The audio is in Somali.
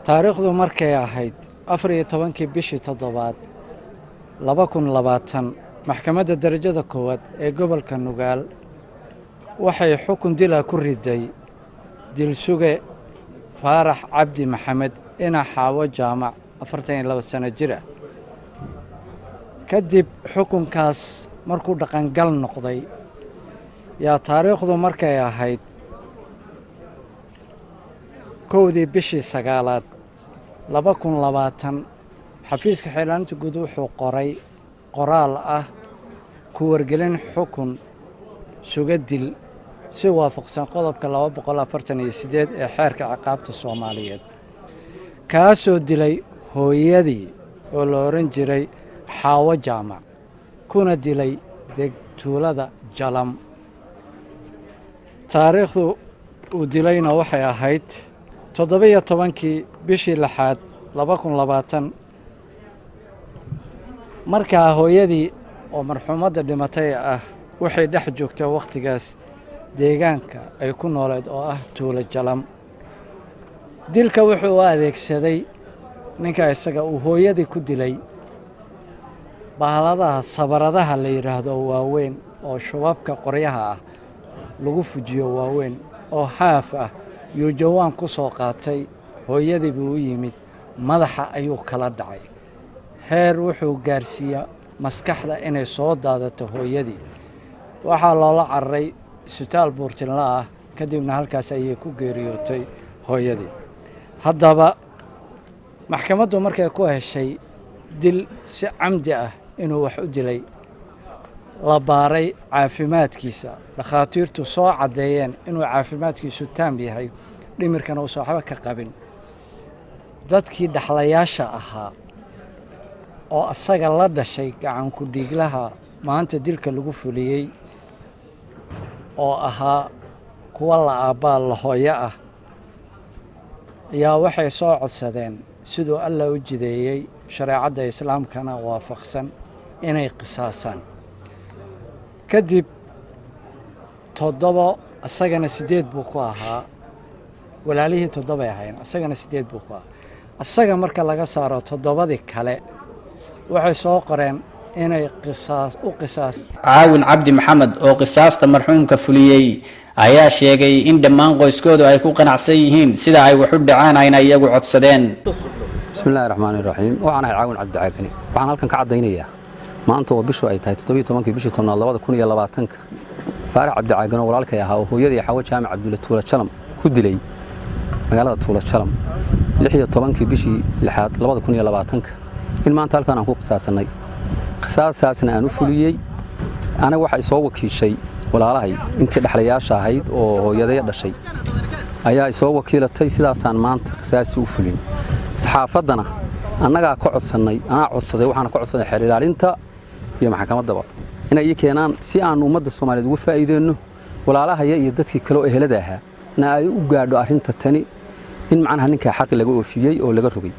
taariikhdu markay ahayd 14 bishii toddobaad 2020 maxkamadda darajada koowaad ee gobolka Nugaal waxay xukun dila ku riday dilsuge Faarax Cabdi Maxamed ina Xaawo Jaamac 42 sano jir ah kadib xukunkaas markuu dhaqan gal noqday yaa taariikhdu markay ahayd 1 bishii sagaalaad 2020 xafiiska xeelaanta guud wuxuu qoray qoraal ah ku wargelin xukun sugadil si waafaqsan qodobka 248 ee xeerka ciqaabta Soomaaliyeed kaasoo dilay hooyadii oo la oran jiray Xaawo Jaamac kuna dilay tuulada Jalam taariikhdu uu dilayna waxay ahayd 17 bishii lixaad 2020 markaa hooyadii oo marxuumadda dhimatay ah waxay dhex joogtay waqtigaas deegaanka ay ku nooleed oo ah tuulo Jalam dilka wuxuu adeegsaday ninka isaga uu hooyadii ku dilay bahaladaha sabaradaha la yiraahdo waaweyn oo shubabka qoryaha ah lagu fujiyo waaweyn oo haaf ah iyo jawaan ku soo qaatay hooyadii buu u yimid madaxa ayuu kala dhacay heer wuxuu gaarsiiyay maskaxda inay soo daadato hooyadii waxaa loola cararay isbitaal Buurtinle ah kadibna halkaas ayay ku geeriyootay hooyadii haddaba maxkamaddu markay ku heshay dil si camdi ah inuu wax u dilay la baaray caafimaadkiisa dhakhaatiirtu soo cadeeyeen inuu caafimaadkiisu taam yahay dhimirkana uu waxba ka qabin dadkii dhaxlayaasha ahaa oo asaga la dhashay gacan ku dhiiglaha maanta dilka lagu fuliyay oo ahaa kuwa la aabaa la hooyo ah ayaa waxay soo codsadeen sidoo Allah u jideeyay shariicada islaamkana waafaqsan inay qisaasaan kadib 7 asagana 8 buu ku ahaa walaalihii 7 ay ahayn asagana 8 buu ku ahaa asaga marka laga saaro 7 kale waxay soo qoreen inay qisaas caawin Cabdi Maxamed oo qisaasta marxuumka fuliyay ayaa sheegay in dhammaan qoyskoodu ay ku qanacsan yihiin sida ay wax u dhacaan ayna iyagu codsadeen bismillaahir rahmaanir rahiim waxaan caawin Cabdi Caagani waxaan halkan ka cadeynayaa maanta oo bishu ay tahay 17 bishii 2020 Faarax Cabdi Caagani walaalkay ahaa oo hooyadii Xaawo Jaamac Cabdulla Tuula Jalam ku dilay magaalada Tuula Jalam 16 bishii lixaad 2020 in maanta halkan aan ku qisaasanay qisaasaasna aan u fuliyay anaga waxa soo wakiishay walaalahay intii dhaxlayaasha ahayd oo hooyadii dhashay ayaa soo wakiilatay sidaasaan maanta qisaasti u fulin saxaafadana annaga ka codsanay ana codsaday waxaan ka codsaday xeer ilaalinta iyo maxkamaddaba inay keenaan si aan ummadda Soomaaliyeed uga faa'iideeno walaalaha iyo dadkii kale oo ehelada ahaa na ay u gaadho arrinta tani in macnaha ninka xaq laga oofiyay oo laga rogay